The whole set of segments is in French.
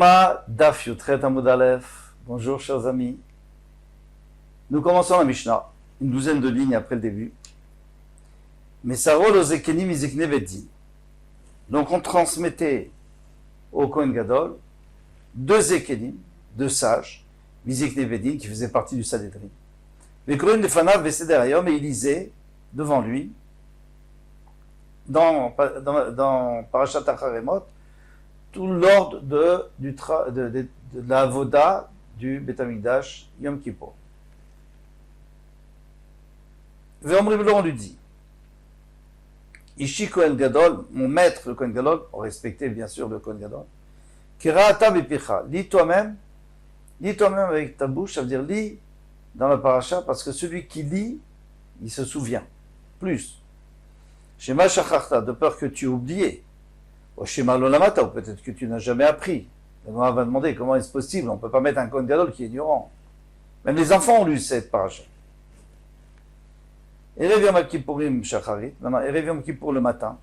Yoma Daf Yutret Amud Aleph. Bonjour chers amis. Nous commençons la Mishnah, une douzaine de lignes après le début. Mesarol ozekenim izekne bedin. Donc on transmettait au Kohen Gadol deux zekenim, deux sages, izekne bedin, qui faisaient partie du Sanhédrin. Vekroin lefanav vesederayom, et il lisait devant lui, dans Parashat Acharemot, tout l'ordre de la avoda du Beth Amikdash Yom Kippur. On lui dit, Ishi Kohen Gadol, mon maître le Kohen Gadol, on respectait bien sûr le Kohen Gadol, Kira'ata bepicha, lis toi-même avec ta bouche, ça veut dire lis dans la paracha, parce que celui qui lit, il se souvient plus. Shema shacharta, de peur que tu aies oublié. Au Shema Lolamata, ou peut-être que tu n'as jamais appris. On va demander comment est-ce possible, on ne peut pas mettre un Kohen Gadol qui est ignorant. Même les enfants ont lu cette paracha. Erev Yom Kippourim Shacharit, maintenant Erev Yom Kippour le matin,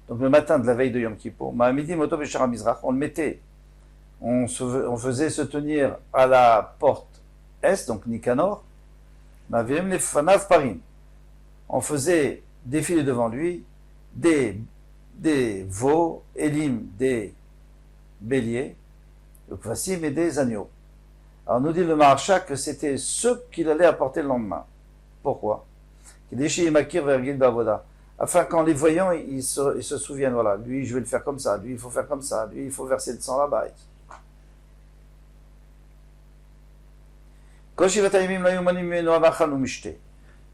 donc le matin de la veille de Yom Kippour, Ma'amidi Moto Beshara Mizrach, on le mettait, on faisait se tenir à la porte est, donc Nicanor, Ma'avirim Lefanav Parim, on faisait défiler devant lui des veaux, Elim, des béliers, le Kvasim et des agneaux. Alors nous dit le Maharsha que c'était ce qu'il allait apporter le lendemain. Pourquoi? Afin qu'en les voyant, ils se souviennent, voilà, lui je vais le faire comme ça, lui il faut faire comme ça, lui il faut verser le sang là-bas.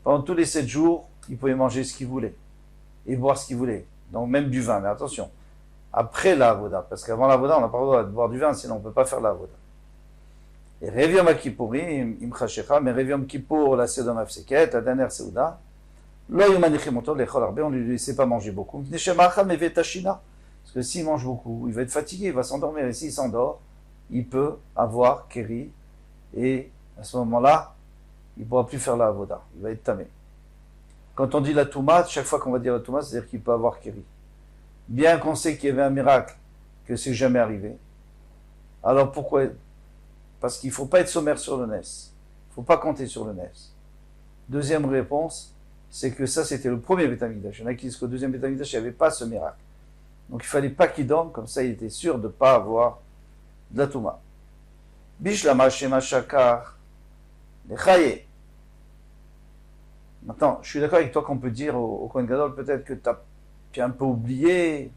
Pendant tous les 7 jours, il pouvait manger ce qu'il voulait et boire ce qu'il voulait. Donc même du vin, mais attention, après la avoda, parce qu'avant la avoda, on n'a pas le droit de boire du vin, sinon on ne peut pas faire la avoda. Et Rev Yom Kippourim, Imchachecha, mais Rev Yom Kippour, la Sedom Afseket, la dernière Seuda, Lo Yomanichim Oto, l'Echol Arbe, on ne lui laissait pas manger beaucoup. Parce que s'il mange beaucoup, il va être fatigué, il va s'endormir, et s'il s'endort, il peut avoir Kéri, et à ce moment-là, il ne pourra plus faire la avoda, il va être tamé. Quand on dit la Touma, chaque fois qu'on va dire la Touma, c'est-à-dire qu'il peut avoir Kéri. Bien qu'on sait qu'il y avait un miracle, que c'est jamais arrivé, alors pourquoi? Parce qu'il ne faut pas être sommaire sur le NES. Il ne faut pas compter sur le NES. Deuxième réponse, c'est que ça, c'était le premier Beth Amikdash. Il y en a qui disent qu'au deuxième Beth Amikdash, il n'y avait pas ce miracle. Donc il ne fallait pas qu'il dorme, comme ça il était sûr de ne pas avoir de la Touma. Bishlama Shema Shakar Lechaye. Maintenant, je suis d'accord avec toi qu'on peut dire au Kohen Gadol, peut-être que tu as un peu oublié.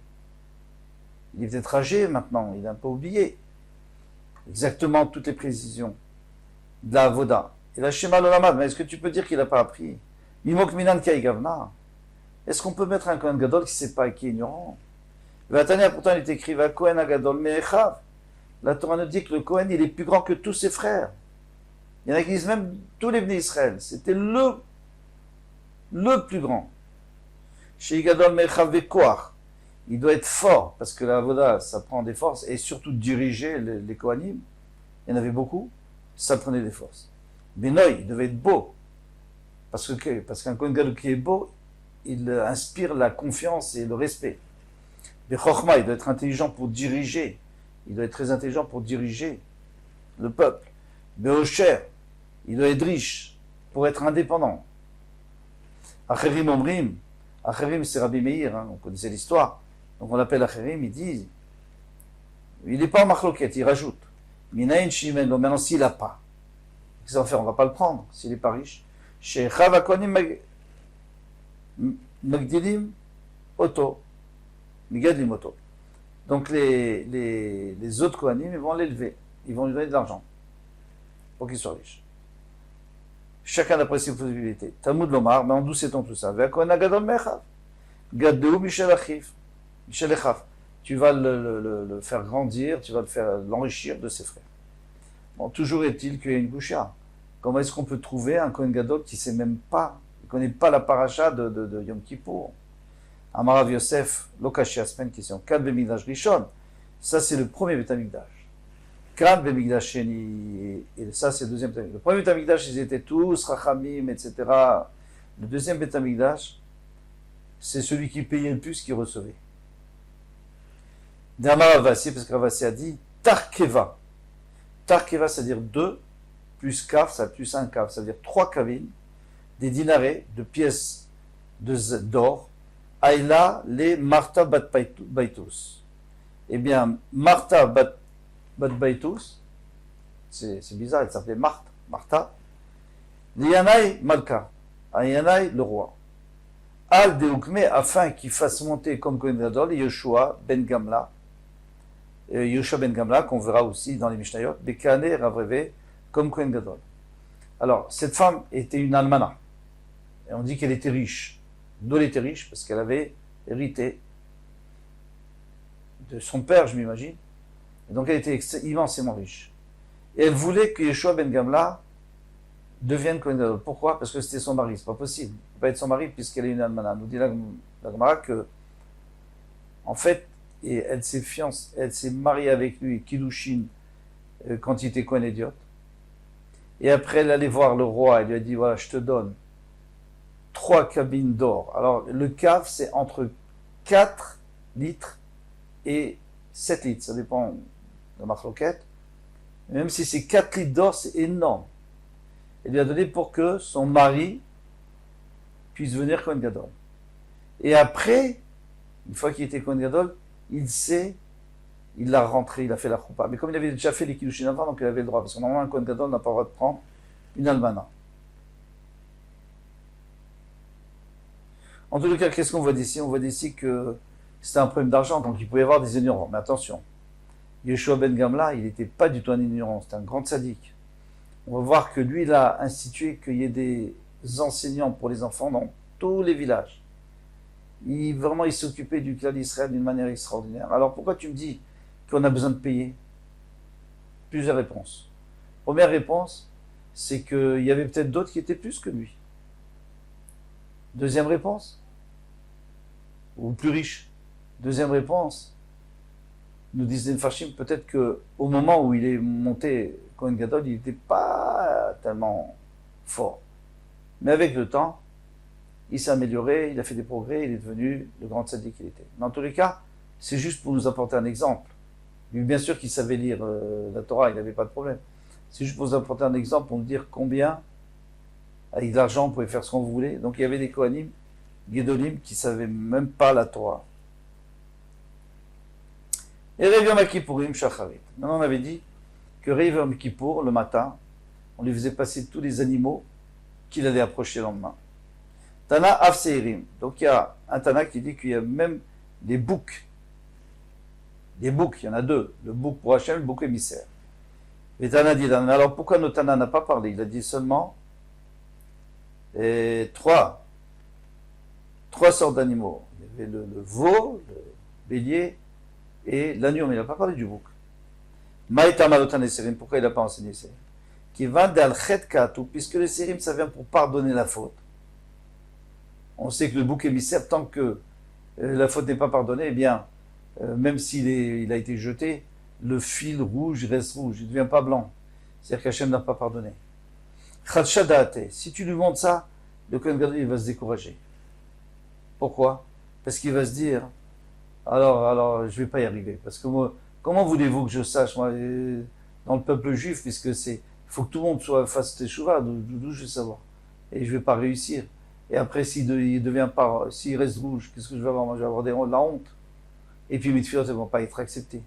Il est peut-être âgé maintenant, il a un peu oublié exactement toutes les précisions de la Avoda. Et la Shema Lolamad, mais est-ce que tu peux dire qu'il n'a pas appris? Mimok Minan Kai Gavna. Est-ce qu'on peut mettre un Kohen Gadol qui ne sait pas, qui est ignorant? Vatania, pourtant, il est écrit Va Kohen Agadol Me'echav. La Torah nous dit que le Kohen, il est plus grand que tous ses frères. Il y en a qui disent même tous les Bnei Israël. C'était le plus grand. Chez Gadol Me'echav Vekoach. Il doit être fort, parce que la Avoda, ça prend des forces, et surtout diriger les Kohanim, il y en avait beaucoup, ça prenait des forces. Benoï, il devait être beau, parce qu'un Kohen Gadol qui est beau, il inspire la confiance et le respect. Bechorma, il doit être intelligent pour diriger, il doit être très intelligent pour diriger le peuple. Beosher, il doit être riche, pour être indépendant. Acherim Omrim, Acherim c'est Rabbi Meir, on connaissait l'histoire. Donc on l'appelle Acherim, il dit, il n'est pas en machloket, il rajoute, Minayin Shimen, donc maintenant s'il n'a pas, qu'est-ce qu'on va faire? On ne va pas le prendre, s'il n'est pas riche. Chez Chavakonim Magdilim Oto, Migadlim Oto. Donc les autres Kohanim, ils vont l'élever, ils vont lui donner de l'argent, pour qu'il soit riche. Chacun d'après ses possibilités. Talmud Lomar, mais en d'où sait-on tout ça? Ve'akohen Agadol Mechav, Gadeu Michel Achif. Michel Echaf, tu vas le faire grandir, tu vas l'enrichir de ses frères. Bon, toujours est-il qu'il y a une boucha. Comment est-ce qu'on peut trouver un Kohen Gadol qui ne sait même pas, qui ne connaît pas la paracha de Yom Kippour? Amarav Yosef, Lokashi Aspen, question. Kad Bemigdash Rishon, ça c'est le premier Beth Amikdash. Kad Bemigdash Sheni, et ça c'est le deuxième Beth Amikdash. Le premier Beth Amikdash, ils étaient tous, Rachamim, etc. Le deuxième Beth Amikdash, c'est celui qui payait le plus qui recevait. D'Amar Ravasi, parce que Ravasi a dit Tarkeva. Tarkeva, c'est-à-dire 2, plus kaf, ça plus un kaf, c'est-à-dire 3 kavines, des dinarets, de pièces d'or, Aïla, les Marta bat Baitus. Eh bien, Marta bat Baitus, c'est bizarre, elle s'appelait Martha. Lianaï Malka, Lianaï le roi. Al Deukme, afin qu'il fasse monter comme Kohen Gadol, Yoshua ben Gamla, qu'on verra aussi dans les Mishnayot, Bekane Ravreve, comme Kohen Gadol. Alors, cette femme était une almana, et on dit qu'elle était riche. D'où elle était riche? Parce qu'elle avait hérité de son père, je m'imagine. Et donc, elle était immensément riche. Et elle voulait que Yeshua ben Gamla devienne Kohen Gadol. Pourquoi? Parce que c'était son mari. C'est pas possible. Il ne peut pas être son mari puisqu'elle est une almana. Nous dit la Gemara que, en fait, et elle s'est mariée avec lui, Kiddushin, quand il était Kohen Idiot. Et après, elle allait voir le roi. Elle lui a dit, voilà, je te donne 3 cabines d'or. Alors, le cave, c'est entre 4 litres et 7 litres. Ça dépend de ma floquette. Même si c'est 4 litres d'or, c'est énorme. Elle lui a donné pour que son mari puisse venir Kohen Gadol. Et après, une fois qu'il était Kohen Gadol, il l'a rentré, il a fait la choupa. Mais comme il avait déjà fait les kiddushin avant, donc il avait le droit. Parce que normalement, un Kohen Gadol n'a pas le droit de prendre une almana. En tout cas, qu'est-ce qu'on voit d'ici? On voit d'ici que c'était un problème d'argent, donc il pouvait y avoir des ignorants. Mais attention, Yeshua ben Gamla, il n'était pas du tout un ignorant, c'était un grand sadique. On va voir que lui, il a institué qu'il y ait des enseignants pour les enfants dans tous les villages. Il s'occupait du clan d'Israël d'une manière extraordinaire. Alors pourquoi tu me dis qu'on a besoin de payer? Plusieurs réponses. Première réponse, c'est qu'il y avait peut-être d'autres qui étaient plus que lui. Deuxième réponse, ou plus riche. Deuxième réponse, nous disent les Mfarshim, peut-être qu'au moment où il est monté Kohen Gadol, il n'était pas tellement fort. Mais avec le temps, il s'est amélioré, il a fait des progrès, il est devenu le grand tzaddik qu'il était. Mais en tous les cas, c'est juste pour nous apporter un exemple. Lui, bien sûr qu'il savait lire la Torah, il n'avait pas de problème. C'est juste pour nous apporter un exemple, pour nous dire combien, avec de l'argent, on pouvait faire ce qu'on voulait. Donc il y avait des Kohanim, Gedolim, qui ne savaient même pas la Torah. Et Rev Yom Kippourim Shacharit. Maintenant, on avait dit que Rev Yom Kippour, le matin, on lui faisait passer tous les animaux qu'il allait approcher le lendemain. Tana Afseirim. Donc il y a un Tana qui dit qu'il y a même des boucs. Des boucs, il y en a 2. Le bouc pour Hachem, le bouc émissaire. Et Tana dit, alors pourquoi notre Tana n'a pas parlé? Il a dit seulement 3 sortes d'animaux. Il y avait le veau, le bélier et l'agneau, mais il n'a pas parlé du bouc. Pourquoi il n'a pas enseigné ça? Qui va d'al-chet katou, puisque le sérim, ça vient pour pardonner la faute. On sait que le bouc émissaire, tant que la faute n'est pas pardonnée, eh bien, même s'il a été jeté, le fil rouge reste rouge, il ne devient pas blanc. C'est-à-dire qu'Hachem n'a pas pardonné. Si tu lui montres ça, le Kohen Gadol, il va se décourager. Pourquoi? Parce qu'il va se dire, alors, je vais pas y arriver. Parce que moi, comment voulez-vous que je sache, moi, dans le peuple juif, puisque il faut que tout le monde fasse teshuva, d'où je vais savoir. Et je vais pas réussir. Et après, s'il reste rouge, qu'est-ce que je vais avoir? Moi, je vais avoir de la honte. Et puis mes tefilot, elles vont pas être acceptées.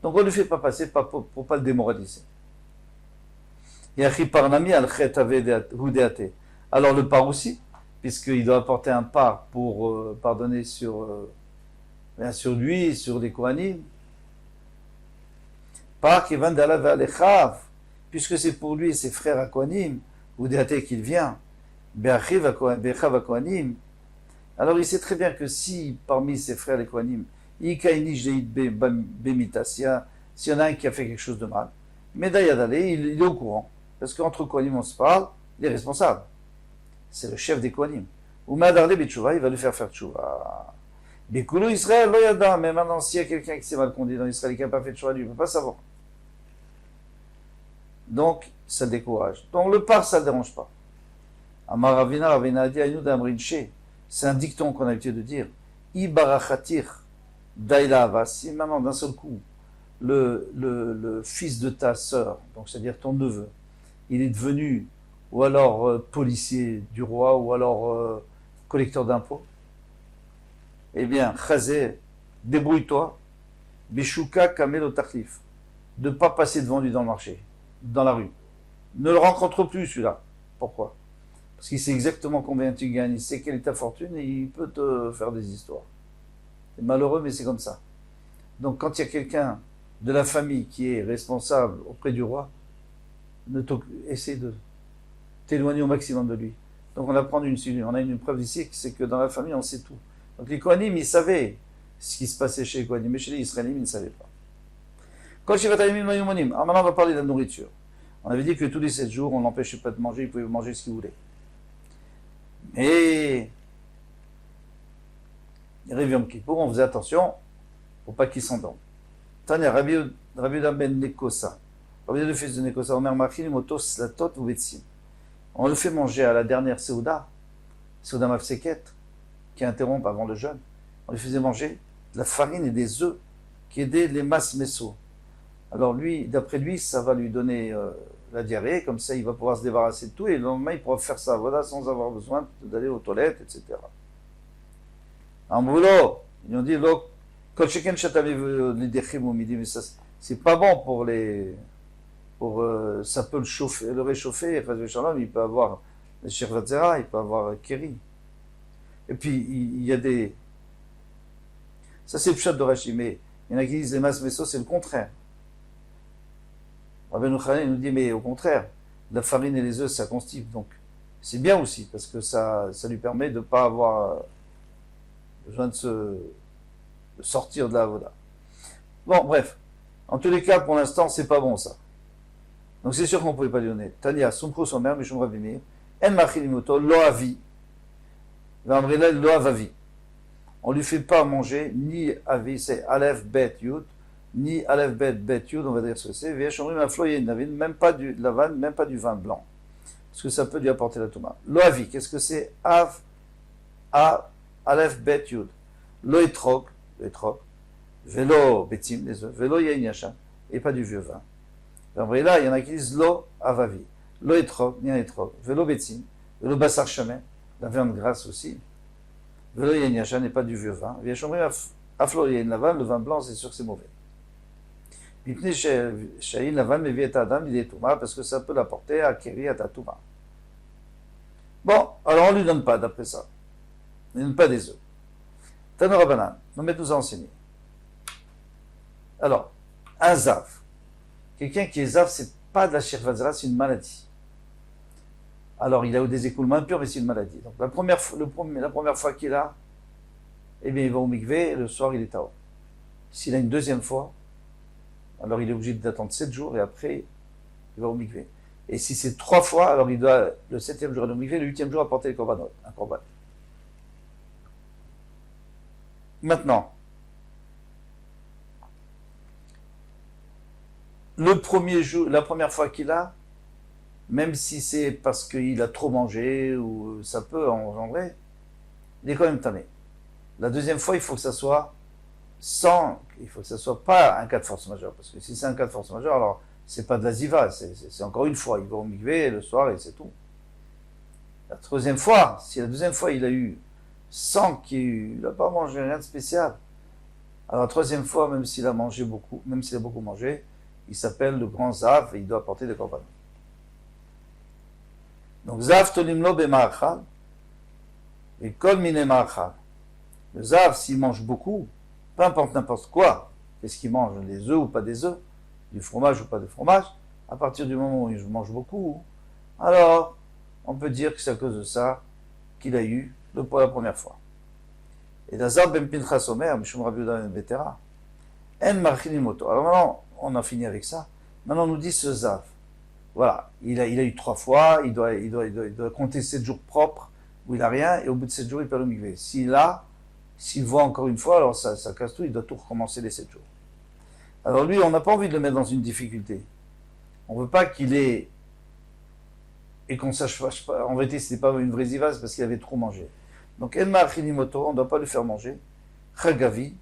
Donc on ne le fait pas passer pour pas le démoraliser. Alors le par aussi, puisqu'il doit apporter un par pour pardonner sur lui, sur les Kohanim. Par qui vient d'Allah vers les Chav, puisque c'est pour lui et ses frères à Kohanim, ou Deate qu'il vient, Bechav à Kohanim. Alors il sait très bien que si parmi ses frères les Kohanim, s'il y en a un qui a fait quelque chose de mal, mais Dayadale, il est au courant, parce qu'entre Kohanim on se parle, il est responsable. C'est le chef des Kohanim. Ou Madarle Betchouva, il va lui faire tchouva. Bekoulou Israël, Loyada, mais maintenant s'il y a quelqu'un qui s'est mal conduit dans Israël et qui n'a pas fait tchouva, lui, il ne peut pas savoir. Donc, ça le décourage. Donc le par, ça ne le dérange pas. Amar Ravina dit Aynud Amrinche, c'est un dicton qu'on a l'habitude de dire. Ibarachatir Daila Avas, si maintenant d'un seul coup, le fils de ta sœur, donc c'est-à-dire ton neveu, il est devenu ou alors policier du roi, ou alors collecteur d'impôts, eh bien, Chazé, débrouille-toi, Bishuka Kamel Otaklif, de ne pas passer devant lui dans le marché, dans la rue. Ne le rencontre plus celui-là. Pourquoi? Parce qu'il sait exactement combien tu gagnes, il sait quelle est ta fortune et il peut te faire des histoires. C'est malheureux, mais c'est comme ça. Donc quand il y a quelqu'un de la famille qui est responsable auprès du roi, essaie de t'éloigner au maximum de lui. Donc on apprend on a une preuve ici, c'est que dans la famille on sait tout. Donc les Kohanim, ils savaient ce qui se passait chez les Kohanim, mais chez les Israélites, ils ne savaient pas. Alors maintenant on va parler de la nourriture. On avait dit que tous les 7 jours, on n'empêchait pas de manger, ils pouvaient manger ce qu'ils voulaient. Mais, Yom Kippour, on faisait attention pour pas qu'ils s'endorment. Tania, Rabbi Uda ben Nekosa, Rabbi Uda le fils de Nekosa, Omer Machin, Motos, Slatot, ou Betsim. On le fait manger à la dernière Seuda Mafseket, qui interrompt avant le jeûne. On lui faisait manger de la farine et des œufs qui aidaient les masses messo. Alors lui, d'après lui, ça va lui donner la diarrhée, comme ça il va pouvoir se débarrasser de tout, et le lendemain il pourra faire ça, voilà, sans avoir besoin d'aller aux toilettes, etc. En boulot, ils ont dit, mais ça, c'est pas bon pour les... ça peut le réchauffer, il peut avoir les shirvatzera, il peut avoir keri. Et puis, il y a des... Ça, c'est le pshat de Rashi, mais il y en a qui disent les masses messo, c'est le contraire. Rabbeinu Chanan nous dit, mais au contraire, la farine et les œufs, ça constipe. Donc, c'est bien aussi, parce que ça lui permet de ne pas avoir besoin de sortir de la voda. Bon, bref. En tous les cas, pour l'instant, c'est pas bon, ça. Donc, c'est sûr qu'on ne pouvait pas lui donner. Tania, Sumkru Somer, Mishum Rabimir, En Machilimoto, Loavi, Vamrila, Loavavi. On ne lui fait pas manger ni avi, c'est Aleph, Bet, Yud, ni Aleph, Bet, Yud, on va dire ce que c'est, Vieshomrim, Afloye, Navin, même pas de la vanne, même pas du vin blanc. Parce que ça peut lui apporter la touma. Loavi, qu'est-ce que c'est? Av, A, Aleph, Bet, Yud. Loetrog, Velo, Betim, les œufs, Velo, Yain Yachan, et pas du vieux vin. Après là, il y en a qui disent Lo, Avavi. Loetrog, ni un etrog, Velo, Betim, Velo, Bassar Chamen, la viande grasse aussi. Velo, Yain Yachan, et pas du vieux vin. Vieshomrim, Aflo, Yain Lavan, le vin blanc, c'est sûr que c'est mauvais. Mipne Shahin Lavan, mais Viet Adam, il est Touma, parce que ça peut l'apporter à Keri, à Touma. Bon, alors on ne lui donne pas, d'après ça. On ne lui donne pas des œufs. Tanora Banan, nous mettons nous a enseigné. Alors, un zav. Quelqu'un qui est zav, c'est pas de la shirvazra, c'est une maladie. Alors, il a eu des écoulements impurs, mais c'est une maladie. Donc, la première fois qu'il a, eh bien, il va au mikvé, et le soir, il est tao. S'il a une deuxième fois, alors il est obligé d'attendre 7 jours, et après, il va au mikvé. Et si c'est 3 fois, alors il doit, le 7e jour aller au mikvé, le 8e jour apporter le korbanot, un korban. Maintenant, le premier jour, la première fois qu'il a, même si c'est parce qu'il a trop mangé, ou ça peut engendrer, il est quand même tamé. La deuxième fois, il faut que ça soit il faut que ça soit pas un cas de force majeure, parce que si c'est un cas de force majeure, alors c'est pas de la ziva, c'est encore une fois, il va au mikvé le soir et c'est tout. La troisième fois, si la deuxième fois il a eu sans qu'il n'a pas mangé rien de spécial, alors la troisième fois, même s'il a mangé beaucoup, même s'il a beaucoup mangé, il s'appelle le grand zav et il doit apporter des korbanot. Donc zav tolimlo b'ma'achal et kol mine ma'achal. Le zav, s'il mange beaucoup, peu importe n'importe quoi, qu'est-ce qu'il mange, des œufs ou pas des œufs, du fromage ou pas de fromage, à partir du moment où il mange beaucoup, alors on peut dire que c'est à cause de ça qu'il a eu pour la première fois. Et Lazar ben Pinchas Omer, Mishum Rabbi Uda ben Betera, En Marchinimoto. Alors maintenant, on a fini avec ça. Maintenant, on nous dit ce Zav. Voilà, il a eu 3 fois, il doit compter 7 jours propres où il n'a rien, et au bout de 7 jours, il perd le mikvé. S'il voit encore une fois, alors ça casse tout, il doit tout recommencer les 7 jours. Alors lui, on n'a pas envie de le mettre dans une difficulté. On ne veut pas qu'il ait... Et qu'on sache pas, en vérité, ce n'était pas une vraie ziva, c'est parce qu'il avait trop mangé. Donc, Elma Achinimoto, on ne doit pas lui faire manger. Chagavi,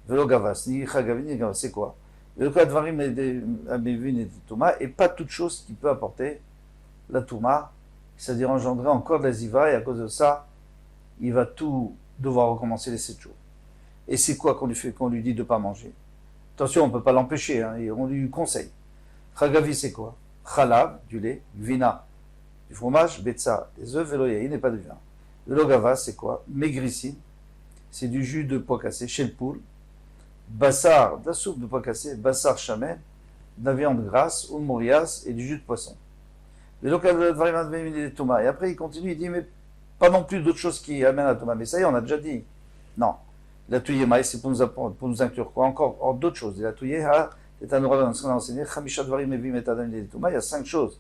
Velo Gavas, ni Chagavi, ni Gavas, c'est quoi? Le cas de Varim et Touma, et pas toute chose qui peut apporter la Touma, c'est-à-dire engendrer encore de la Ziva, et à cause de ça, il va tout devoir recommencer les 7 jours. Et c'est quoi qu'on lui dit de ne pas manger? Attention, on ne peut pas l'empêcher, hein, on lui conseille. Chagavi, c'est quoi? Chalav, du lait, vina, du fromage, betza, des œufs, veloyaï, n'est pas de vin. Le logava, c'est quoi? Maigrissine, c'est du jus de pois cassé, chez le poule, bassar, de la soupe de pois cassé, bassar chamen, de la viande grasse, ou morias, et du jus de poisson. Le Thomas. Et après, il continue, il dit, mais pas non plus d'autres choses qui amènent à Thomas. Mais ça y est, on a déjà dit. Non. La Touyemaï, c'est pour nous inclure quoi? Encore d'autres choses. La Touyemaï, c'est un oral dans ce qu'on a enseigné. Il y a 5 choses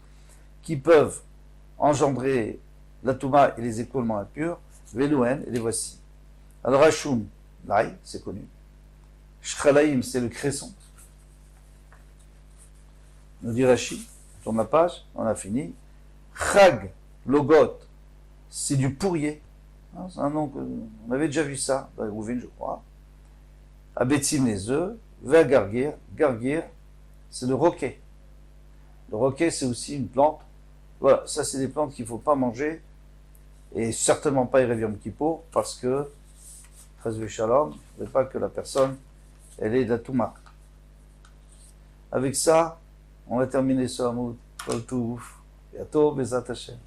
qui peuvent engendrer la Touma et les écoulements impurs. Velouen, et les voici. Alors, Hashum, l'ail, c'est connu. Shchalaïm, c'est le cresson. Nous dit Rashi, on tourne la page, on a fini. Chag, logot, c'est du pourrier. C'est un nom que, on avait déjà vu ça dans les Rouvines, je crois. Abetzim, les œufs. Vergargir, gargir, c'est le roquet. Le roquet, c'est aussi une plante. Voilà, ça, c'est des plantes qu'il ne faut pas manger. Et certainement pas Erev Kippour, parce que, Chazvé Shalom, il ne faut pas que la personne, elle ait de la Touma. Avec ça, on va terminer ce Hamoud. Kol Touf. Bientôt, Bezat Hashem.